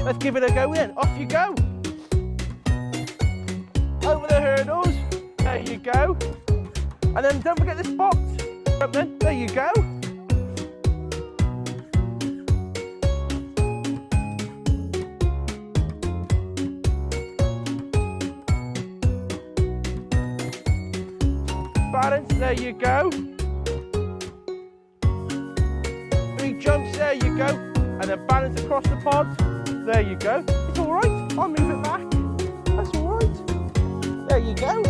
Let's give it a go then. Off you go. Over the hurdles. There you go. And then don't forget the spots. Up then. There you go. Balance. There you go. 3 jumps. There you go. And then balance across the pods. There you go. It's all right. I'll move it back. That's all right. There you go.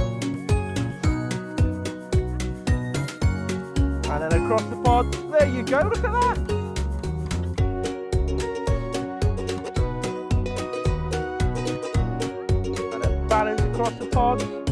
And then across the pods. There you go. Look at that. And then balance across the pods.